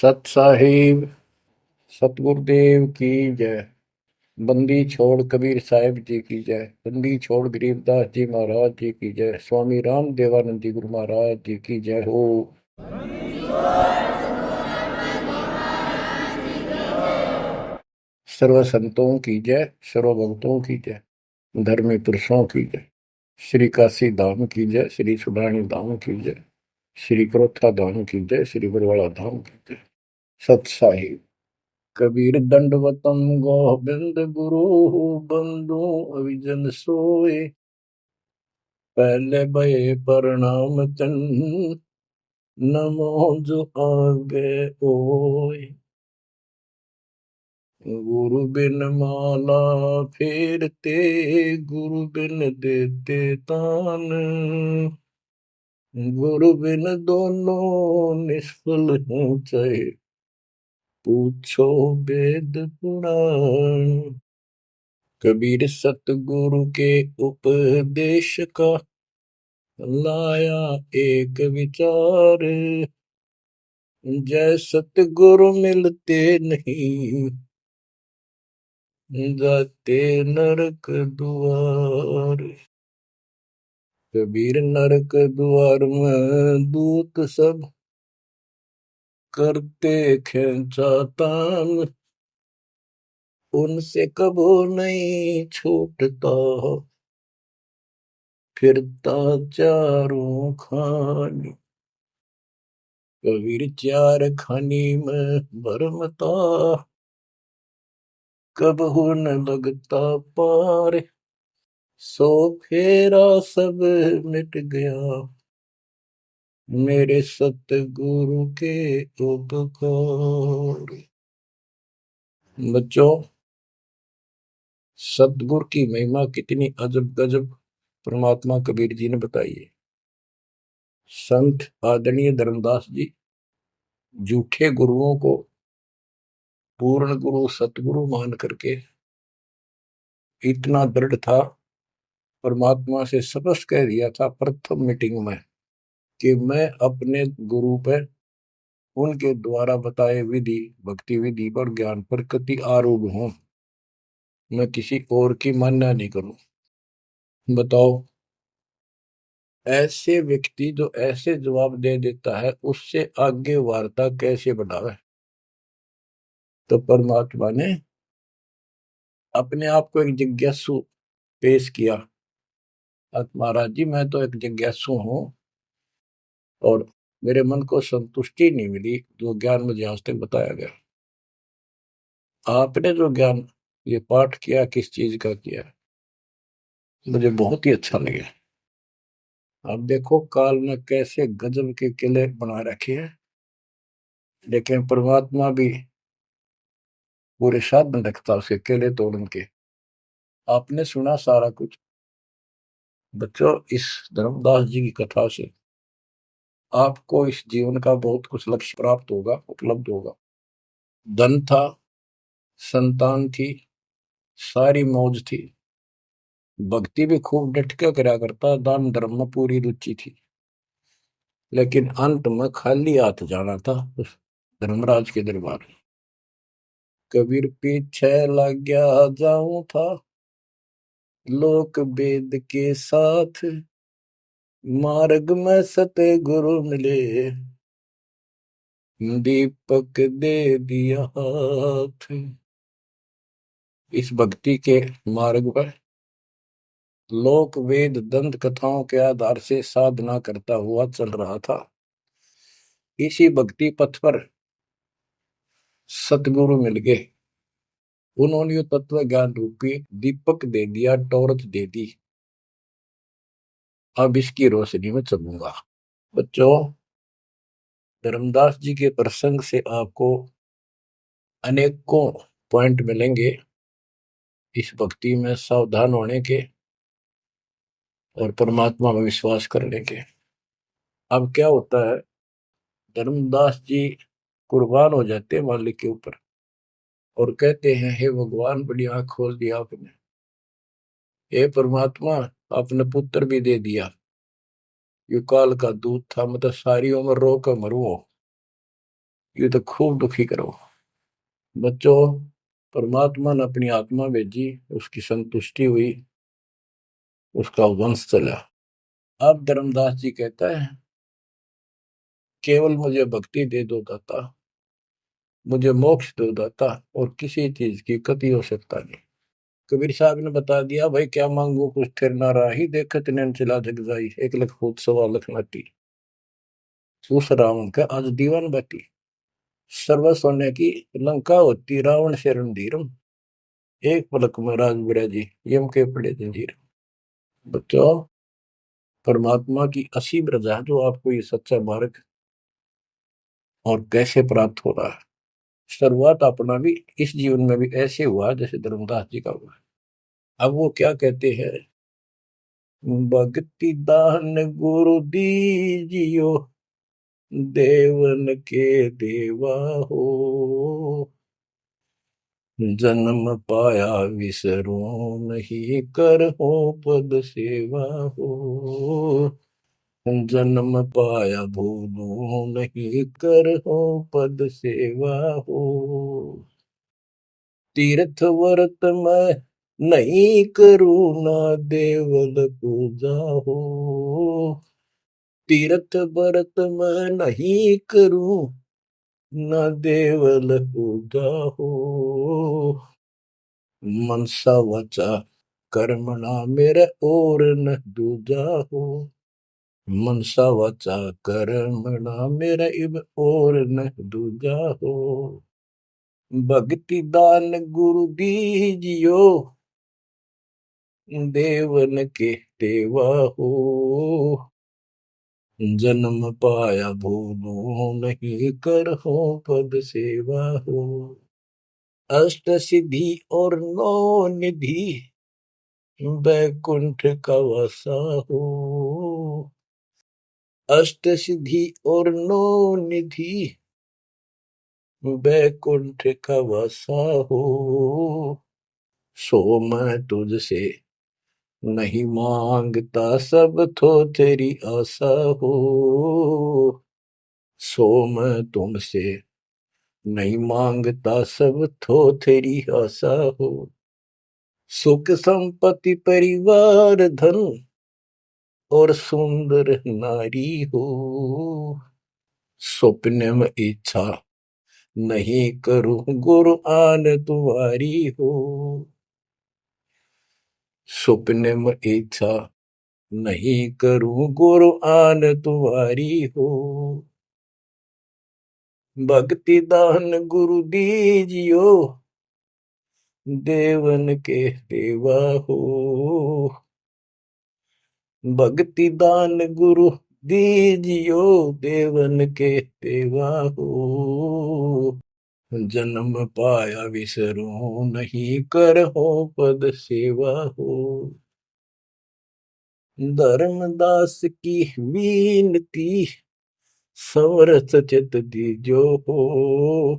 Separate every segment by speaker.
Speaker 1: सत साहिब सतगुरुदेव की जय। बंदी छोड़ कबीर साहिब जी की जय। बंदी छोड़ गरीबदास जी महाराज जी की जय। स्वामी राम देवानंद जी गुरु महाराज जी की जय हो। सर्व संतों की जय, सर्व भक्तों की जय, धर्मी पुरुषों की जय। श्री काशी धाम की जय, श्री सुडानी धाम की जय, श्री क्रोथा धाम की जय, श्री बरवाड़ा धाम की जय। सत साहिब। कबीर दंडवतम गोविंद गुरु बंधु अविजन सोए। पहले भये प्रणाम तन नमो जो आगे ओए। गुरु बिन माला फेरते, गुरु बिन देते तान, गुरु बिन दोनों निष्फल हैं चाहे पूछो वेद पुराण। कबीर सतगुरु के उपदेश का लाया एक विचार। जय सतगुरु मिलते नहीं, जाते नरक द्वार। कबीर नरक द्वार में दूत सब करते खेचा तान, उनसे कबो नहीं छूटता फिरता चारों खानी। कबीर चार खानी में भरमता, कबहू न लगता पार। सो फेरा सब मिट गया, मेरे सतगुरु के उपकार। बच्चों, सतगुरु की महिमा कितनी अजब गजब परमात्मा कबीर जी ने बताई है। संत आदरणीय धर्मदास जी झूठे गुरुओं को पूर्ण गुरु सतगुरु मान करके इतना दृढ़ था, परमात्मा से स्पष्ट कह दिया था प्रथम मीटिंग में कि मैं अपने गुरु पर उनके द्वारा बताए विधि भक्ति विधि और ज्ञान पर कति आरूढ़ हूं। मैं किसी और की मान्य नहीं करूं। बताओ, ऐसे व्यक्ति जो ऐसे जवाब दे देता है उससे आगे वार्ता कैसे बढ़ावे। तो परमात्मा ने अपने आप को एक जिज्ञासु पेश किया। महाराज जी, मैं तो एक जिज्ञासु हूं और मेरे मन को संतुष्टि नहीं मिली जो ज्ञान मुझे आज तक बताया गया। आपने जो ज्ञान ये पाठ किया किस चीज का किया, मुझे बहुत ही अच्छा लगा। अब देखो काल ने कैसे गजब के किले बना रखे हैं, लेकिन परमात्मा भी पूरे साधन रखता उसके किले तोड़न के। आपने सुना सारा कुछ। बच्चों, इस धर्मदास जी की कथा से आपको इस जीवन का बहुत कुछ लक्ष्य प्राप्त होगा, उपलब्ध होगा। धन था, संतान थी, सारी मौज थी, भक्ति भी खूब डट के करा करता, दान धर्म में पूरी रुचि थी, लेकिन अंत में खाली हाथ जाना था उस धर्मराज के दरबार। कबीर पीछे लग गया जाऊं था, लोक वेद के साथ, मार्ग में सतगुरु मिले, दीपक दे दिया हाथ। इस भक्ति के मार्ग पर लोक वेद दंत कथाओं के आधार से साधना करता हुआ चल रहा था। इसी भक्ति पथ पर सतगुरु मिल गए। उन्होंने तत्व ज्ञान रूपी दीपक दे दिया, टॉर्च दे दी। अब इसकी रोशनी में चलूंगा। बच्चों, धर्मदास जी के प्रसंग से आपको अनेकों पॉइंट मिलेंगे इस भक्ति में सावधान होने के और परमात्मा में विश्वास करने के। अब क्या होता है, धर्मदास जी कुर्बान हो जाते हैं मालिक के ऊपर और कहते हैं, हे भगवान, बड़ी आंख खोल दिया आपने। हे परमात्मा, आपने पुत्र भी दे दिया। युकाल का दूध था, मतलब सारी उम्र रो कर मरुओ। ये तो खूब दुखी करो। बच्चों, परमात्मा ने अपनी आत्मा भेजी, उसकी संतुष्टि हुई, उसका वंश चला। अब धर्मदास जी कहता है, केवल मुझे भक्ति दे दो दाता, मुझे मोक्ष दो दाता, और किसी चीज की कति आवश्यकता नहीं। कबीर साहब ने बता दिया, भाई क्या मांगू कुछ थिर ना राही, देखत नैन चला जग जाई, 1 लख फूट 1.25 लाख नाटी। उस रावण का आज दीवान बाटी, सर्व सोने की लंका होती, रावण से रणधीरम, एक पलक में राज बिराजी, यम के पड़े जंजीर। बच्चों, परमात्मा की असीम रजा है जो आपको ये सच्चा मार्ग और कैसे प्राप्त हो रहा है। शुरुआत अपना भी इस जीवन में भी ऐसे हुआ जैसे धर्मदास जी का हुआ। अब वो क्या कहते हैं, भक्ति दान गुरु दीजियो, देवन के देवा हो, जन्म पाया विसरो नहीं, कर हो पद सेवा हो, जन्म पाया भूलो नहीं, कर हो पद सेवा हो, तीर्थ व्रत मैं नहीं करूँ ना, देवल पूजा हो, तीर्थ व्रत मैं नहीं करूँ ना, देवल पूजा हो, मनसा वचा कर्मणा मेरे और न दूजा हो, मनसा वचा कर्मणा मेरा इब और न दूजा हो, भक्ति दान गुरु दीजियो, देवन के देवा हो, जन्म पाया भूलो नहीं, कर हो पद सेवा हो, अष्ट सिद्धि और 9 निधि, बैकुंठ का वासा हो, अष्ट सिद्धि और 9 निधि, बैकुंठ का वासा हो, सो मैं तुझसे नहीं मांगता, सब तो तेरी आशा हो, सो मैं तुमसे नहीं मांगता, सब तो तेरी आशा हो, सुख संपत्ति परिवार धन और सुंदर नारी हो, स्वप्न में इच्छा नहीं करूं, गुरु आन तुम्हारी हो, स्वप्न में इच्छा नहीं करूं, गुरु आन तुम्हारी हो, भक्ति दान गुरु दीजियो, देवन के देवा हो, भक्ति दान गुरु दीजियो, देवन के देवा हो, जन्म पाया विसरो नहीं, कर हो पद सेवा हो, धर्मदास की विनती, समरथ चित दीजो हो,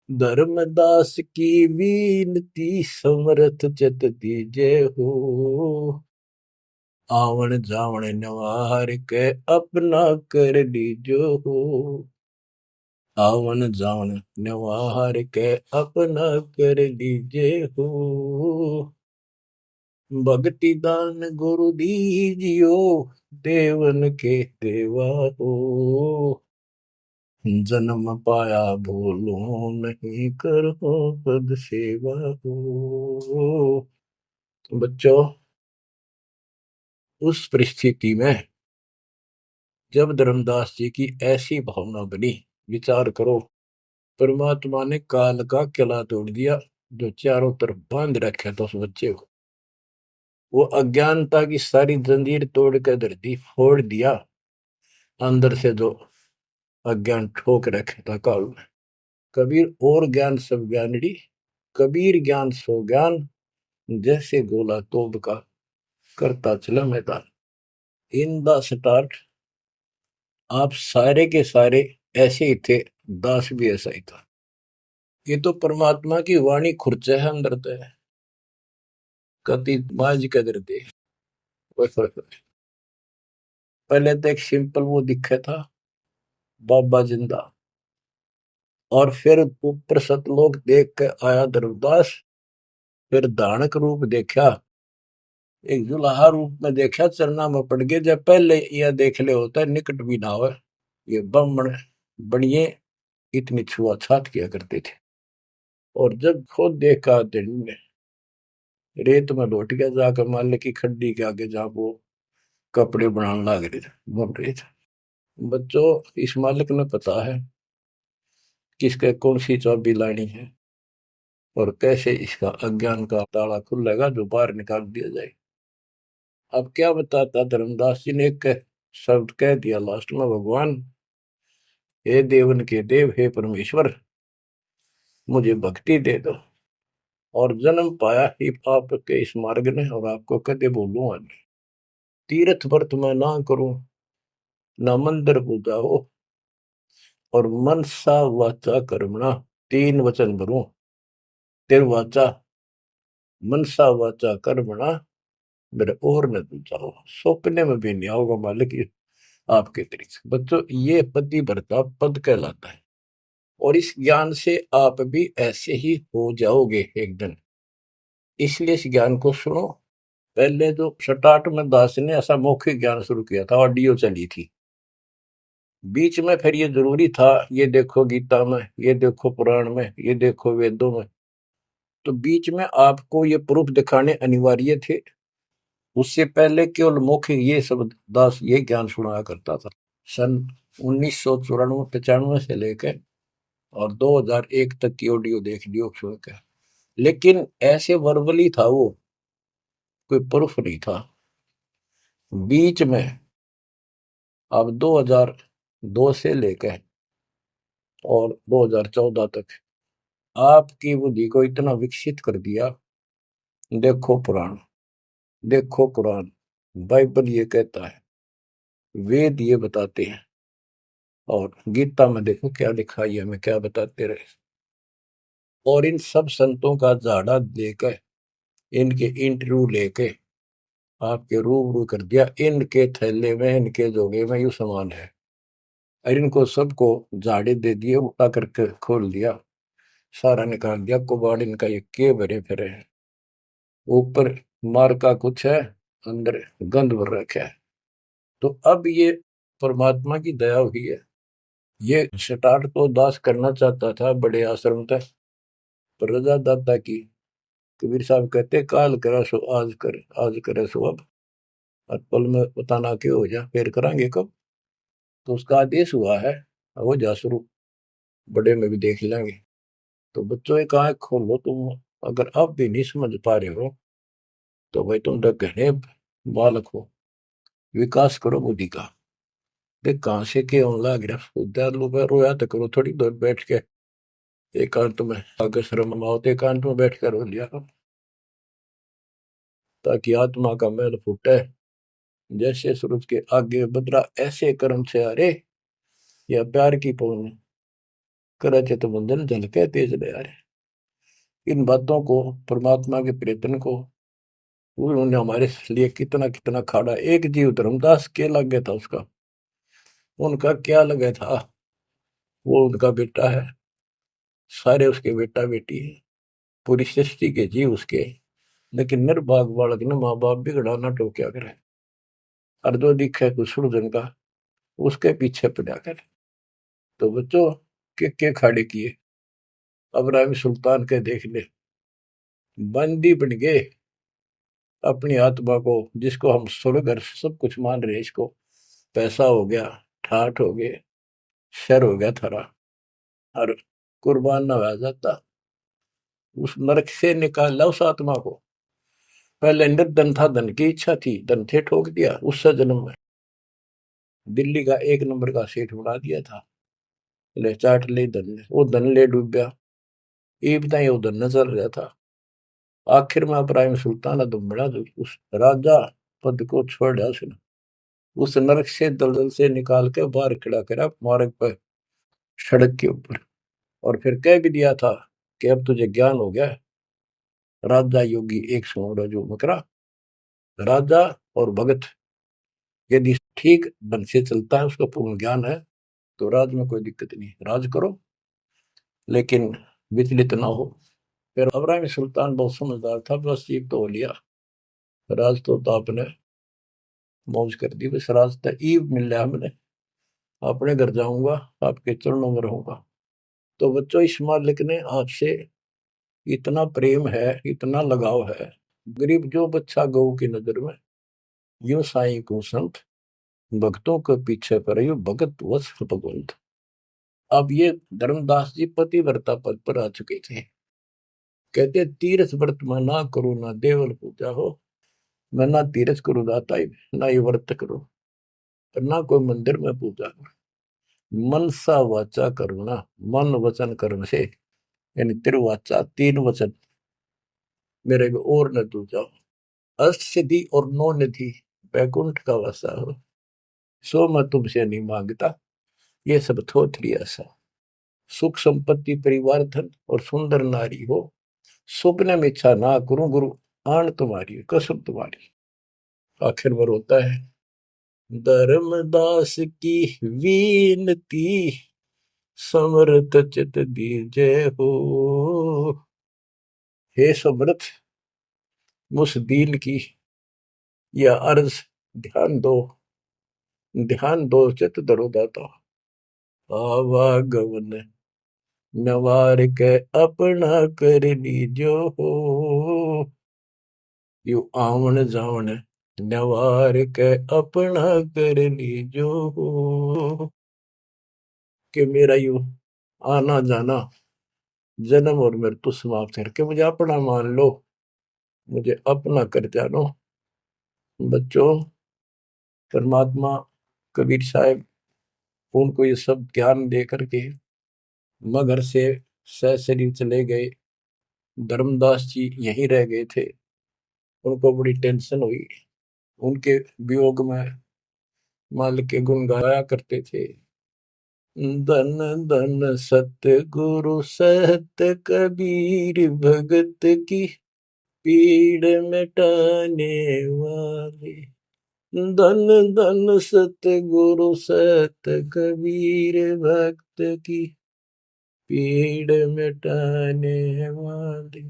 Speaker 1: धर्मदास की विनती, समरथ चित दीजे हो, आवन जावन नवार के अपना कर लीजो हो, आवन जावन नवार के अपना कर लीजे हो, भक्ति दान गुरु दीजियो, देवन के देवा हो, जन्म पाया भूलो नहीं, करो पद सेवा हो। बच्चों, उस परिस्थिति में जब धर्मदास जी की ऐसी भावना बनी, विचार करो, परमात्मा ने काल का किला तोड़ दिया जो चारों तरफ बांध रखा था उस बच्चे को, वो अज्ञानता की सारी जंजीर तोड़ कर धरती फोड़ दिया, अंदर से जो अज्ञान ठोक रखे था काल में। कबीर और ज्ञान सब ज्ञानड़ी, कबीर ज्ञान सो ज्ञान, जैसे गोला तोब का करता चला मैदान। इन द स्टार्ट आप सारे के सारे ऐसे ही थे, दास भी ऐसा ही था। ये तो परमात्मा की वाणी खुर्च है अंदर तो है, कति माज कदर दे। पहले तो एक सिंपल वो दिखा था, बाबा जिंदा, और फिर ऊपर सतलोक देख के आया धर्मदास, फिर धानक रूप देखा, एक जुलाहा रूप में देखा, चरना में पड़ गए। जब पहले यह देख ले होता है निकट भी ना हो, ये ब्राह्मण बनिए इतनी छुआछात किया करते थे। और जब खुद देखा दिन ने रेत में लौट गया, जाकर मालिक की खड्डी के आगे जहां वो कपड़े बनाने लग रहे थे, बन रहे थे। बच्चों, इस मालिक ने पता है किसके कौन सी चाबी लानी है और कैसे इसका अज्ञान का ताला खुलेगा जो बाहर निकाल दिया जाए। अब क्या बताता धर्मदास जी ने, एक शब्द कह दिया लास्ट में, भगवान हे देवन के देव, हे परमेश्वर, मुझे भक्ति दे दो और जन्म पाया ही आपके इस मार्ग ने, और आपको कदे बोलूं आज, तीर्थ व्रत मैं ना करूं, ना मंदिर पूजा हो, और मनसा वाचा कर्मणा, तीन वचन भरूं, तिर वाचा मनसा वाचा कर्मणा, मेरे और न दूजा हो, सपने में भी नहीं आओगे मालिक आपके तरीके। बच्चों, ये पति भरता पद कहलाता है, और इस ज्ञान से आप भी ऐसे ही हो जाओगे एक दिन। इसलिए इस ज्ञान को सुनो। पहले जो स्टार्ट में दास ने ऐसा मौखिक ज्ञान शुरू किया था, ऑडियो चली थी, बीच में फिर ये जरूरी था, ये देखो गीता में, ये देखो पुराण में, ये देखो वेदों में, तो बीच में आपको ये प्रूफ दिखाने अनिवार्य थे। उससे पहले केवल मौखिक ये सब दास ये ज्ञान सुनाया करता था। सन 1994-95 से लेकर और 2001 तक की ऑडियो देख लियो सुन के, लेकिन ऐसे वर्बली था वो, कोई प्रूफ नहीं था। बीच में अब 2002 से लेकर और 2014 तक आपकी बुद्धि को इतना विकसित कर दिया। देखो पुराण, देखो कुरान, बाइबल ये कहता है, वेद ये बताते हैं, और गीता में देखो क्या लिखा है, हमें क्या बताते रहे। और इन सब संतों का झाड़ा लेकर, इनके इंटरव्यू लेके आपके रूबरू कर दिया, इनके थैले में, इनके जोगे में यू सामान है, और इनको सबको झाड़े दे दिए, उठा करके खोल दिया, सारा निकाल दिया कुबाड़ इनका, ये के भरे फिरे हैं, ऊपर मार का कुछ है, अंदर गंध भर रखा है। तो अब ये परमात्मा की दया हुई है। ये स्टार्ट तो दास करना चाहता था बड़े आश्रम तक, पर रजा दाता की, कबीर साहब कहते काल करा सो आज कर, आज करे सो अब, और पल में पता ना क्यों हो जा, फिर करांगे कब। तो उसका आदेश हुआ है, हो जा शुरू, बड़े में भी देख लेंगे। तो बच्चों एक आंख खोलो तुम, अगर अब भी नहीं समझ पा रहे हो तो भाई तुम घने बालक हो, विकास करो बुद्धि का। देख कहां से के होने लग रहा, उद्यालु में रोया तो करो थोड़ी देर बैठ के, एकांत में आगे शर्म आओ तो एकांत में बैठ कर रो लिया करो, ताकि आत्मा का मैल फूटे। जैसे सूरज के आगे बदरा, ऐसे कर्म से अरे, या प्यार की पौन करे थे तो बंधन झलके तेज ले आ रहे। इन बातों को, परमात्मा के प्रेतन को, उन्होंने हमारे लिए कितना कितना खाड़ा। एक जीव धर्मदास के लग गया था उसका, उनका क्या लगा था, वो उनका बेटा है, सारे उसके बेटा बेटी है, पूरी सृष्टि के जीव उसके, लेकिन निर्भाग बालक ने माँ बाप बिगड़ा ना टोक्या करे, और जो दिखे कुछ जन का उसके पीछे पड़ा करे। तो बच्चों, के खाड़े किए, अब्राहिम सुल्तान के देख ले, बंदी बन गए अपनी आत्मा को, जिसको हम स्वर्ग और सब कुछ मान रहे, इसको पैसा हो गया, ठाठ हो गए, शर हो गया थारा, और कुर्बान ना हो जाता, उस नरक से निकाला उस आत्मा को। पहले निर्धन था, धन की इच्छा थी, धन थे ठोक दिया, उस जन्म में दिल्ली का एक नंबर का सेठ बना दिया था, ले चाट ले धन ने, वो धन ले डूब गया, ये बताइए वो धन न चल रहा था। आखिर में इब्राहिम सुल्तान अदम बड़ा, जो उस राजा पद को छोड़ा उसने, उस नरक से दलदल से निकाल के बाहर खड़ा करा मार्ग पर, सड़क के ऊपर, और फिर कह भी दिया था कि अब तुझे ज्ञान हो गया। राजा योगी एक सुनो जो मकरा, राजा और भगत यदि ठीक ढंग से चलता है, उसका पूर्ण ज्ञान है, तो राज में कोई दिक्कत नहीं, राज करो। लेकिन विचलित ना हो। फिर इब्राहिम सुल्तान बहुत समझदार था, बस ये तो हो लिया, राज तो आपने मौज कर दी, बस रास्ता ईब मिल रहा हमने, अपने घर जाऊंगा, आपके चरणों में रहूंगा। तो बच्चों, इस मालिक ने आपसे इतना प्रेम है, इतना लगाव है, गरीब जो बच्चा गऊ की नजर में, यूं साईं को संत, भक्तों के पीछे पर यू भगत वत्स भगवंत। अब ये धर्मदास जी पतिव्रता पद पर आ चुके थे। कहते तीर्थ व्रत मैं ना करूं, ना देवल पूजा हो, मैं ना तीर्थ करूं दाता, ना ये व्रत करूं, और ना कोई मंदिर में पूजा करूं। मन सा वाचा करुणा, मन वचन कर्म से, यानी तिरुवाचा, तीन वचन मेरे को और न तू जाओ, अष्ट सिद्धि और नौ निधि, बैकुंठ का वासा हो, सो मैं तुमसे नहीं मांगता, ये सब थोथरी ऐसा। सुख संपत्ति परिवार धन और सुंदर नारी हो, स्वप्न में इच्छा ना करूं गुरु, आन तुम्हारी कसम तुम्हारी। आखिर में रोता है, धर्मदास की वीनती, समर्थ चित दीजे हो। हे समर्थ, मुझ दीन की यह अर्ज ध्यान दो, ध्यान दो, चित धरो दाता। आवागमन नवार के अपना कर लीजो हो, यू आवन जावन नवार के अपना कर लीजो हो। कि मेरा यू आना जाना, जन्म और मृत्यु समाप्त करके मुझे अपना मान लो, मुझे अपना कर जानो। बच्चों, परमात्मा कबीर साहब उनको ये सब ज्ञान दे करके मगर से सशरीर चले गए। धर्मदास जी यहीं रह गए थे। उनको बड़ी टेंशन हुई। उनके वियोग में मालिक के गुण गाया करते थे। धन धन सतगुरु सत कबीर, भगत की पीड़ मिटाने वाले। धन धन सतगुरु सत कबीर, भक्त की पीड़ मिटाने वाले।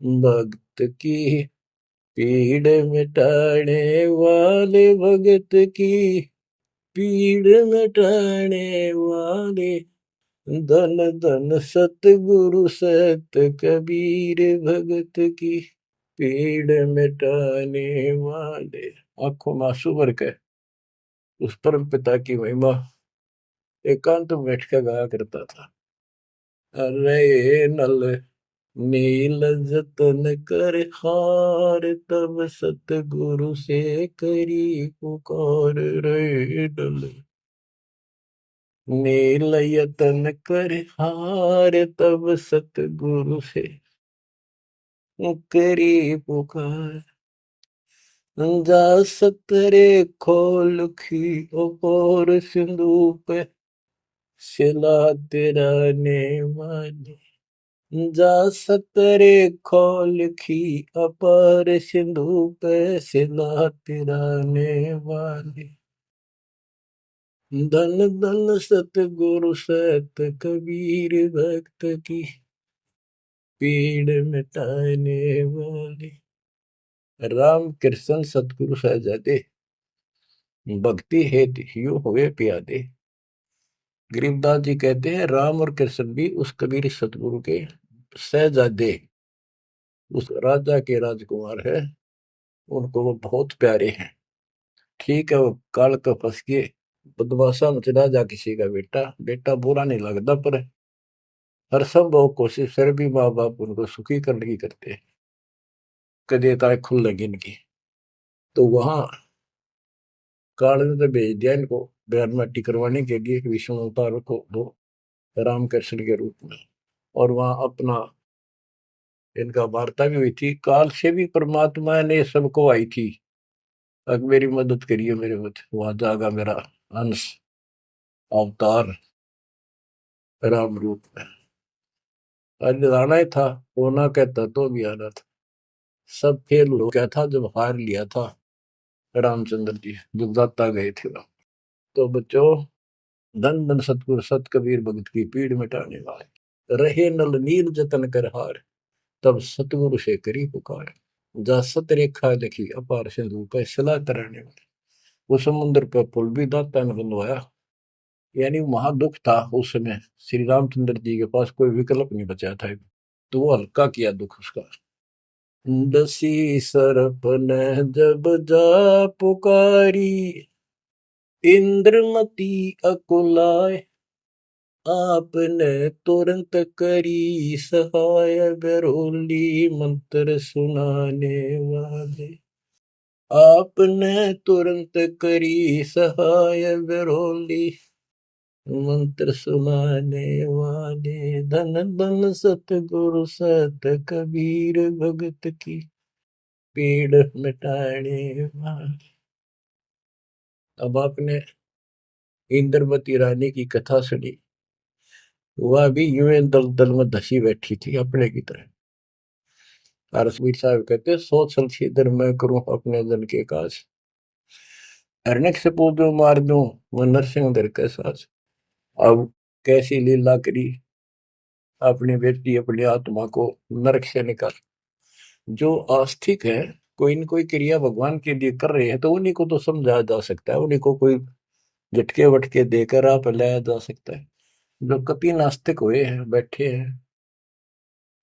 Speaker 1: भक्त की पीड़ मिटाने वाले, भगत की पीड़ मिटाने वाले। धन धन सतगुरु सत कबीर, भगत की पीड़ मिटाने वाले। आंखों में आंसू भर के उस परम पिता की महिमा एकांत में बैठ कर गाया करता था। अरे नल नील जतन कर हार, तब सतगुरु से करी पुकार। रे नल नील यतन कर हार, तब सतगुरु से करी पुकार। जा सतरे खोल खी और सिंधु पे, सिला तेरा ने माने। जा सतरे खोल खी अपार सिंधु पे, सिला तेरा ने वाले। धन धन सतगुरु सत कबीर, भक्त की पीड़ मिटाने वाले। राम कृष्ण सतगुरु सहजादे, भक्ति हेतु ह्यू हुए प्यादे। गरीबदास जी कहते हैं राम और कृष्ण भी उस कबीर सतगुरु के सहजादे, उस राजा के राजकुमार है, उनको वो बहुत प्यारे हैं। ठीक है, वो काल का फंस के बदमाशा मच राजा किसी का बेटा, बेटा बुरा नहीं लगता, पर हर संभव कोशिश फिर भी माँ बाप उनको सुखी करने की करते हैं, कदे ताए खुल लगी इनकी। तो वहां काल ने तो भेज दिया इनको बयान माटी करवाने के लिए विष्णु अवतार को, वो रामकृष्ण के रूप में। और वहां अपना इनका वार्ता भी हुई थी। काल से भी परमात्मा ने सबको आई थी, अब मेरी मदद करिए, मेरे मत वहां जागा मेरा अंश अवतार राम रूप में। आज आना ही था, वो ना कहता तो भी आना था। सब फेल हो गया था जब हार लिया था रामचंद्र जी, जब दाता गए थे वहां। तो बच्चों, धन धन सतगुरु सत कबीर, भगत की पीड़ मिटाने वाले। रहे नल नीर जतन कर हार, तब सतगुरु से करी पुकार। जा सत रेखा लिखी अपार सिंधु पे सला तराने वाले। वो समुद्र पे पुल भी दाता ने बनवाया। यानी वहां दुख था उस समय, श्री रामचंद्र जी के पास कोई विकल्प नहीं बचा था, तो वो हल्का किया दुख उसका। दसी सरप ने जब जा पुकारी, इंद्रमती अकुलाय, आपने तुरंत करी सहाय, बरोली मंत्र सुनाने वाले। आपने तुरंत करी सहाय, बरोली मंत्र सुनाने वाले। धन धन सतगुरु सत कबीर, भगत की पीड़ मिटाने वाले। अब आपने इंद्रवती रानी की कथा सुनी, वह भी यूं दल दल में धसी बैठी थी अपने की तरह। रसवीर साहब कहते, सोच छलछीदर मैं करूं अपने जन के काज, हरनेक से पूजो मार दूं मैं नरसिंह धर के साज। अब कैसी लीला करी, अपनी बेटी अपनी आत्मा को नरक से निकाल। जो आस्तिक है, कोई न कोई क्रिया भगवान के लिए कर रहे हैं, तो उन्हीं को तो समझाया जा सकता है, उन्हीं को कोई झटके वटके देकर आप लाया जा सकता है। जो कपि नास्तिक हुए हैं, बैठे हैं,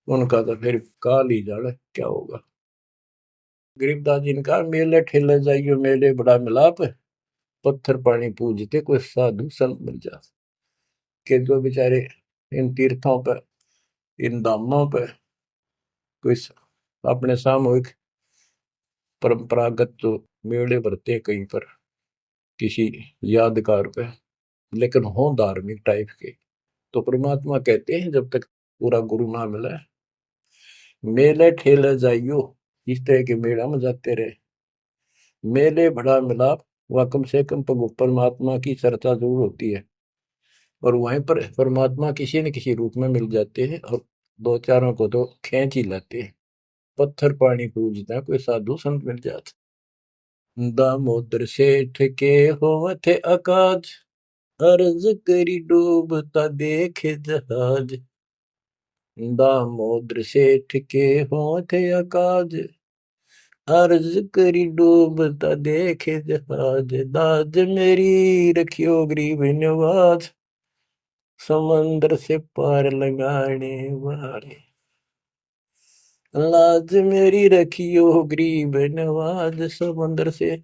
Speaker 1: उनका तो फिर काल ही जाने क्या होगा। गरीबदास जी ने कहा, मेले ठेले जाइयो मेले बड़ा मिलाप, पत्थर पानी पूजते कोई साधु संत मिल जा। के जो बेचारे इन तीर्थों पर, इन धामों पर कोई अपने सामूहिक परंपरागत जो मेले भरते कहीं पर किसी यादगार पे, लेकिन हो धार्मिक टाइप के, तो परमात्मा कहते हैं जब तक पूरा गुरु ना मिला, मेले ठेले जाइयो, इस तरह के मेला में जाते रहे, मेले बड़ा मिलाप, वह कम से कम परमात्मा की चर्चा जरूर होती है, और वहीं पर परमात्मा किसी न किसी रूप में मिल जाते हैं, और दो चारों को तो खींच ही लाते हैं। पत्थर पानी पूजता कोई साधु संत मिल जाता। दामोदर सेठ के होवत अकाज, अर्ज करी डूबता देखे जहाज। दामोदर सेठ के होवत अकाज, अर्ज करी डूबता देखे जहाज। दाज मेरी रखियो गरीब नवाज, समंदर से पार लगाने वाले। लाज मेरी रखियो गरीब नवाज, समंदर से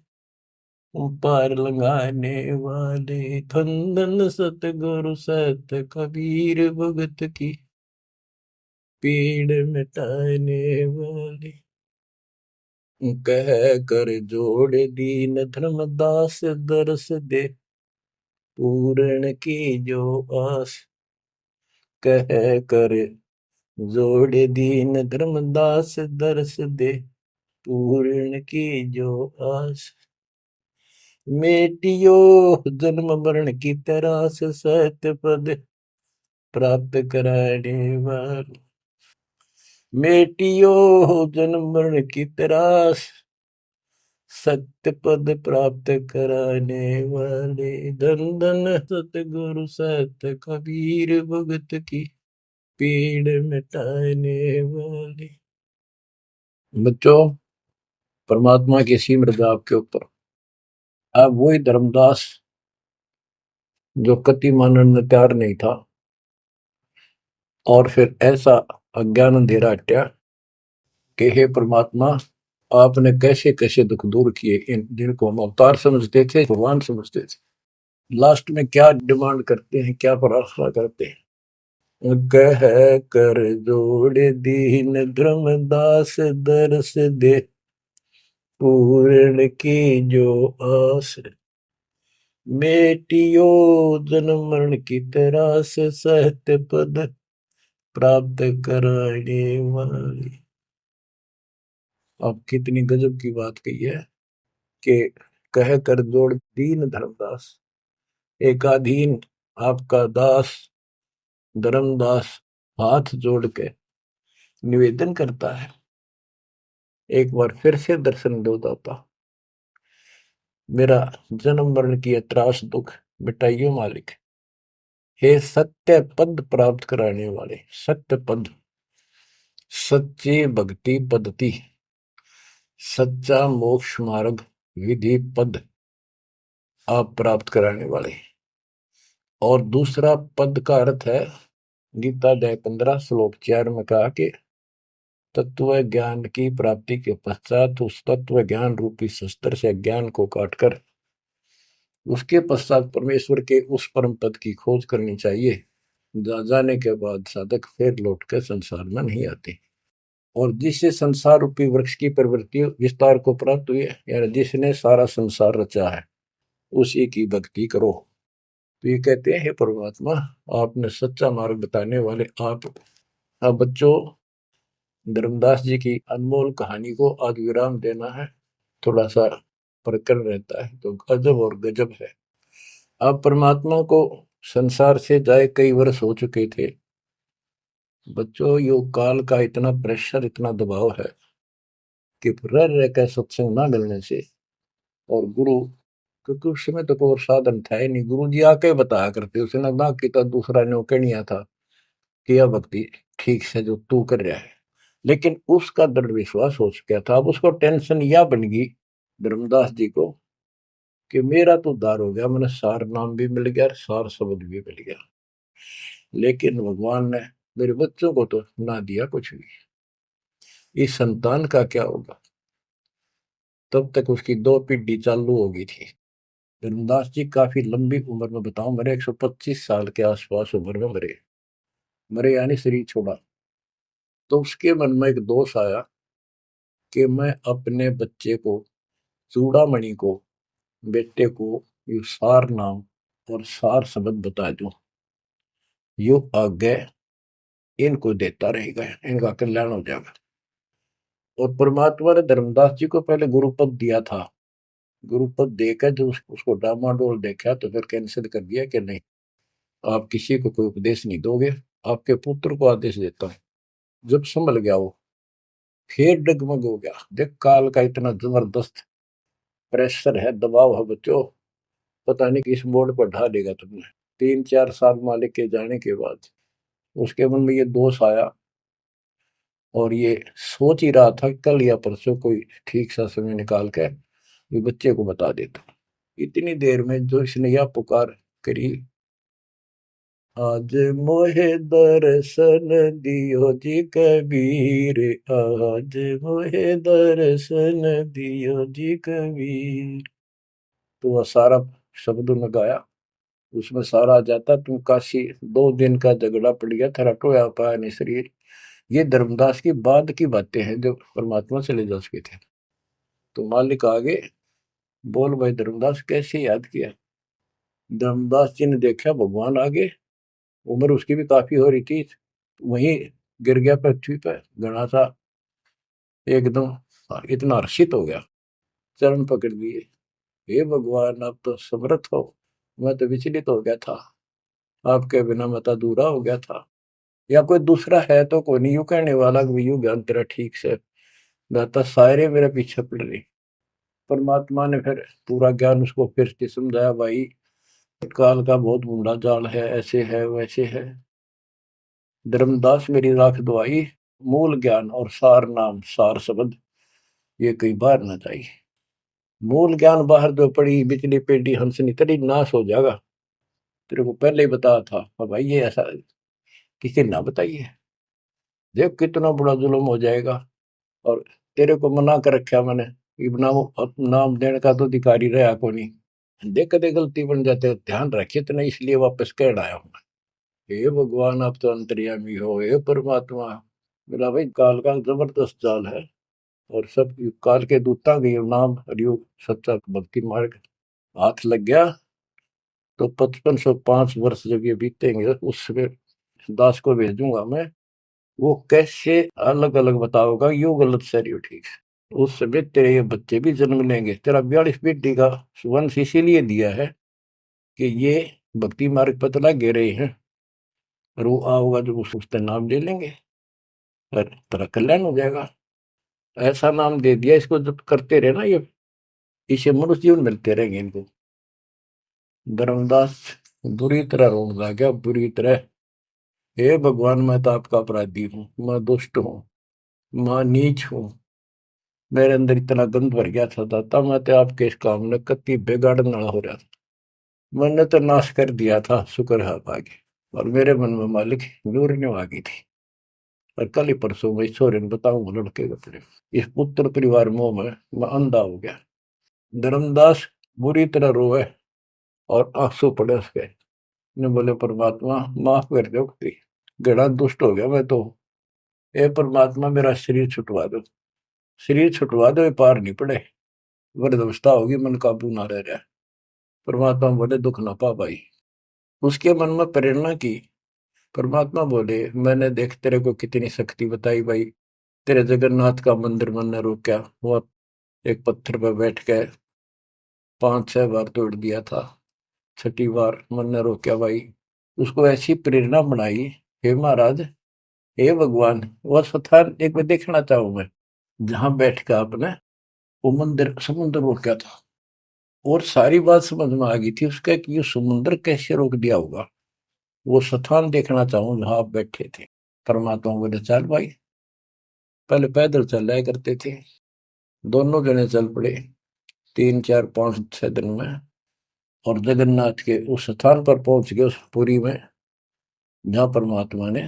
Speaker 1: पार लगाने वाले। धन सतगुरु सत कबीर, भगत की पीड़ मिटाने वाले। कह कर जोड़ दीन धर्मदास, दरस दे पूर्ण की जो आस। कह कर जोड़ दीन धर्मदास, दरस दे पूर्ण की जो आस। मेटियो जन्म मरण की तरास, सत्य पद प्राप्त कराने वाले। मेटियो जन्म मरण की तरास, सत्य पद प्राप्त कराने वाले। धन धन सतगुरु सत कबीर, भगत की पीड़ मिटाने वाले। बच्चों, परमात्मा की सिमरन आपके ऊपर। अब वही धर्मदास जो कति मानने में तैयार नहीं था, और फिर ऐसा अज्ञान अंधेरा हटा कि हे परमात्मा, आपने कैसे कैसे दुख दूर किए, इन जिनको हम अवतार समझते थे, भगवान समझते थे, लास्ट में क्या डिमांड करते हैं, क्या प्रार्थना करते हैं। कह कर जोड़ दीन धर्मदास, दरस दे पूर्ण की जो आस। मेटियो जन्म मरण की तरास, सहत पद प्राप्त कराने वाली। अब कितनी गजब की बात कही है कि कह कर जोड़ दीन धर्मदास, एक अधीन आपका दास धर्मदास हाथ जोड़ के निवेदन करता है, एक बार फिर से दर्शन दो दाता, मेरा जन्म मरण की त्रास दुख मिटाइयो मालिक। हे सत्य पद प्राप्त कराने वाले, सत्य पद, सच्ची भक्ति पद्धति, सच्चा मोक्ष मार्ग विधि पद आप प्राप्त कराने वाले। और दूसरा पद का अर्थ है, गीता अध्याय 15 श्लोक 4 में कहा कि तत्व ज्ञान की प्राप्ति के पश्चात उस तत्व ज्ञान रूपी शस्त्र से ज्ञान को काटकर उसके पश्चात परमेश्वर के उस परम पद की खोज करनी चाहिए। जाने के बाद साधक फिर लौट कर संसार में नहीं आते। और जिससे संसार रूपी वृक्ष की प्रवृत्ति विस्तार को प्राप्त हुई है, यानी जिसने सारा संसार रचा है, उसी की भक्ति करो। तो ये कहते हैं, हे परमात्मा, आपने सच्चा मार्ग बताने वाले आप। अब बच्चों, धर्मदास जी की अनमोल कहानी को आज विराम देना है। थोड़ा सा प्रकरण रहता है तो गजब और गजब है। अब परमात्मा को संसार से जाए कई वर्ष हो चुके थे। बच्चों, योग काल का इतना प्रेशर, इतना दबाव है कि रह रह कर सत्संग ना मिलने से, और गुरु, क्योंकि उस समय तो कोई और साधन था ही नहीं, गुरु जी आके बताया करते, उसने ना कि तो दूसरा न्योके नहीं आता कि यह भक्ति ठीक से जो तू कर रहा है। लेकिन उसका दृढ़ विश्वास हो चुका था। अब उसको टेंशन यह बन गई धर्मदास जी को कि मेरा तो उद्धार हो गया, मैंने सार नाम भी मिल गया, सार शब्द भी मिल गया, लेकिन भगवान ने मेरे बच्चों को तो ना दिया कुछ भी। इस संतान का क्या होगा? तब तक उसकी 2 पीढ़ी चालू हो गई थी। धर्मदास जी काफी लंबी उम्र में, बताऊं, मेरे 125 साल के आसपास उम्र में मरे। मरे यानी शरीर छोड़ा। तो उसके मन में एक दोष आया कि मैं अपने बच्चे को, चूड़ामणि को, बेटे को ये सार नाम और सार शब्द बता दूं, यो आगे इनको देता रहेगा, इनका कल्याण हो जाएगा। और परमात्मा ने धर्मदास जी को पहले गुरुपद दिया था। गुरुपद देकर जो उसको डामाडोल देखा तो फिर कैंसिल कर दिया कि नहीं, आप किसी को कोई उपदेश नहीं दोगे, आपके पुत्र को आदेश देता हूं। जब संभल गया वो, फिर डगमग हो गया। देख, काल का इतना जबरदस्त प्रेशर है, दबाव है बच्चों, पता नहीं किस मोड़ पर ढा देगा तुमने। 3-4 साल मालिक के जाने के बाद उसके मन में ये दोष आया, और ये सोच ही रहा था कल या परसों कोई ठीक सा समय निकाल के ये बच्चे को बता देता। इतनी देर में जो इसने यह पुकार करी, आज मोहे दर्शन दियो जी कबीर, आज मोहे दर्शन दियो जी कबीर। तो वह सारा शब्द में गाया, उसमें सारा आ जाता, तुम काशी 2 दिन का झगड़ा पड़ गया, तेरा टोया पाया नहीं शरीर। ये धर्मदास की बाद की बातें हैं, जब परमात्मा चले जा चुके थे। तो मालिक आगे बोल, भाई धर्मदास कैसे याद किया? धर्मदास जी ने देखा भगवान आगे, उम्र उसकी भी काफी हो रही थी, वहीं गिर गया पृथ्वी पर घना सा, एकदम इतना हर्षित हो गया, चरण पकड़ लिए। हे भगवान, आप तो समर्थ हो, मैं तो विचलित हो गया था, आपके बिना मैं तो अधूरा हो गया था। या कोई दूसरा है तो कोई नहीं, यूं कहने वाला कि यूं ज्ञान तेरा ठीक से दाता, सारे मेरे पीछे पड़ रही। परमात्मा ने फिर पूरा ज्ञान उसको फिर से समझाया, भाई काल का बहुत बूढ़ा जाल है, ऐसे है वैसे है। धर्मदास मेरी राख दवाई, मूल ज्ञान और सार नाम सार शब्द ये कई बार ना जाए। मूल ज्ञान बाहर जो पड़ी बिजली पेटी हंसनी तरी नाश हो जाएगा। तेरे को पहले ही बताया था, भाई ये ऐसा किसी ना बताइए, देख कितना बड़ा जुल्म हो जाएगा। और तेरे को मना कर रखा मैंने, नाम देने का तो अधिकारी रहा को नहीं। देख कदे गलती बन जाते, ध्यान रखे तो नहीं, इसलिए वापस कह आया हूं। हे भगवान, आप तो अंतर्यामी हो, हे परमात्मा। मेरा भाई काल का जबरदस्त जाल है, और सब काल के दूता के नाम हरियोग सच्चा भक्ति मार्ग हाथ लग गया तो 5505 वर्ष जब ये बीतेंगे, उसमें दास को भेजूंगा मैं, वो कैसे अलग अलग बताओगा, यू गलत सही हो ठीक है। उस समय तेरे ये बच्चे भी जन्म लेंगे। तेरा 42 पीढ़ी का वंश इसीलिए दिया है कि ये भक्ति मार्ग पर चला गे रहे हैं, और वो आओगा जो उसका नाम ले लेंगे और तेरा कल्याण हो जाएगा। ऐसा नाम दे दिया, इसको जब करते रहे ना, ये इसे मनुष्य जीवन मिलते रहेंगे इनको। धर्मदास बुरी तरह रोने लगा, बुरी तरह। हे भगवान, मैं तो आपका अपराधी हूँ, मैं दुष्ट हूँ, मैं नीच हूँ। मेरे अंदर इतना गंद भर गया था दाता, मैं तो आपके इस काम ने कति बिगाड़ने वाला हो रहा था। मैंने तो नाश कर दिया था, शुक्र है आप आगे। और मेरे मन में मालिक नूरने आ गई थी। और कल ही परसों मैं ईश्वर बताऊं लड़के के अपने इस पुत्र परिवार मोह में मैं अंधा हो गया। धर्मदास बुरी तरह रोए और आंसू पड़े उसके। ने बोले परमात्मा माफ कर दो, गड़ा दुष्ट हो गया मैं तो। ए परमात्मा मेरा शरीर छुटवा दो, शरीर छुटवा दो, ये पार नहीं पड़े, वृद्धावस्था होगी, मन काबू ना रह रहा। परमात्मा बोले दुख ना पा भाई। उसके मन में प्रेरणा की। परमात्मा बोले मैंने देख तेरे को कितनी शक्ति बताई भाई। तेरे जगन्नाथ का मंदिर मैंने रोका, वो एक पत्थर पर बैठ के 5-6 बार तोड़ दिया था, छठी बार मैंने रोका भाई। उसको ऐसी प्रेरणा बनाई, हे महाराज, हे भगवान, वह स्थान एक बार देखना चाहूं मैं जहां बैठ के आपने वो मंदिर समुद्र रोका था। और सारी बात समझ में आ गई थी उसका कि ये समुद्र कैसे रोक दिया होगा। वो स्थान देखना चाहूं जहां आप बैठे थे। परमात्मा बोले चल भाई। पहले पैदल चल रहा करते थे, दोनों जने चल पड़े 3-4-5-6 दिन में। और जगन्नाथ के उस स्थान पर पहुंच गए, उस पुरी में जहां परमात्मा ने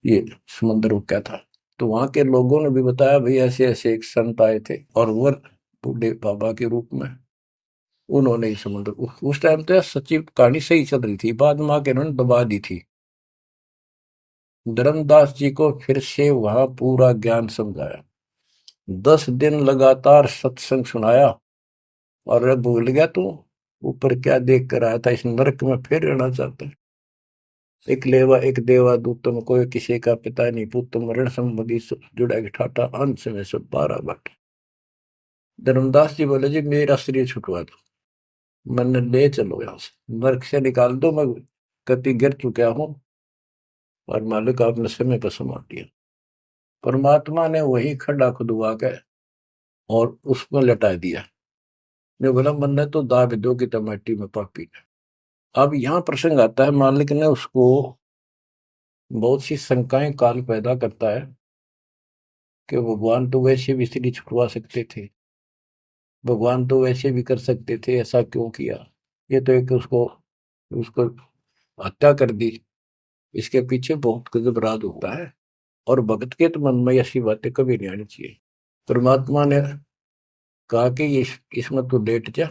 Speaker 1: ये समुद्र रोका था। तो वहां के लोगों ने भी बताया भाई ऐसे ऐसे एक संत आए थे और वो बूढ़े बाबा के रूप में उन्होंने ही समुद्र उस टाइम तो सच्ची कहानी सही चल रही थी, बाद में आके उन्होंने दबा दी थी। धर्मदास जी को फिर से वहां पूरा ज्ञान समझाया, 10 दिन लगातार सत्संग सुनाया। और अब भूल गया तू ऊपर क्या देख कर आया था, इस नरक में फिर रहना चाहता है। एक लेवा एक देवा दूतम कोई किसी का पिता नहीं पुतम ऋण संबंधी जुड़ा के ठाटा अंश में सब 12 बाटे। धर्मदास जी बोले जी मेरा शरीर छुटवा दो, मैंने ले चलो यहाँ से, नरक से निकाल दो, मैं कति गिर चुका हूँ और मालिक आपने समय पर संभाल दिया। परमात्मा ने वही खड्डा खुदवा के और उसमें लटा दिया। ने बोला मैंने तो दाब दो की टमाटी में पापी ने। अब यहाँ प्रसंग आता है, मालिक ने उसको बहुत सी शंकाएं काल पैदा करता है कि भगवान तो वैसे भी स्त्री छुड़वा सकते थे, भगवान तो वैसे भी कर सकते थे, ऐसा क्यों किया। ये तो एक उसको उसको हत्या कर दी। इसके पीछे बहुत गजब राज होता है। और भगत के तो मन में ऐसी बातें कभी नहीं आनी चाहिए। परमात्मा ने कहा कि इसमें तो लेट जा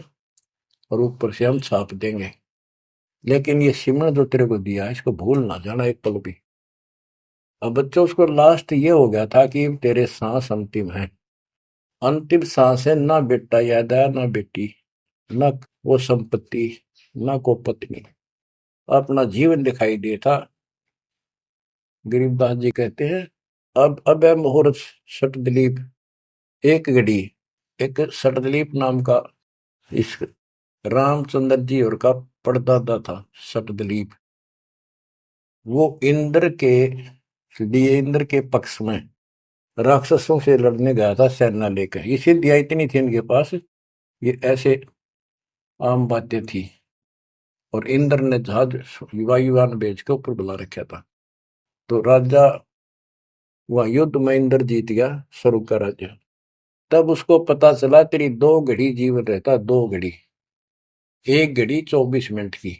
Speaker 1: और ऊपर से हम छाप देंगे, लेकिन ये सिमरन जो तेरे को दिया है इसको भूल ना जाना एक पल भी। अब बच्चों उसको लास्ट ये हो गया था कि तेरे सांस अंतिम है, अंतिम सांस है, ना बेटा याद आया ना बेटी, ना वो संपत्ति, ना को पत्नी, अपना जीवन दिखाई देता। गरीबदास जी कहते हैं अब है मुहूर्त सट दिलीप एक घड़ी। एक सटदिलीप नाम का इस रामचंद्र जी और का परदादा था सटदिलीप। वो इंद्र के लिए इंद्र के पक्ष में राक्षसों से लड़ने गया था सेना लेकर। ये सिद्धियां इतनी थी इनके पास, ये ऐसे आम बातें थी। और इंद्र ने जहाज वायुयान भेज के ऊपर बुला रखा था। तो राजा वह युद्ध में इंद्र जीत गया, स्वर्ग का राजा। तब उसको पता चला तेरी 2 घड़ी जीवन रहता, 2 घड़ी, 1 घड़ी 24 मिनट की।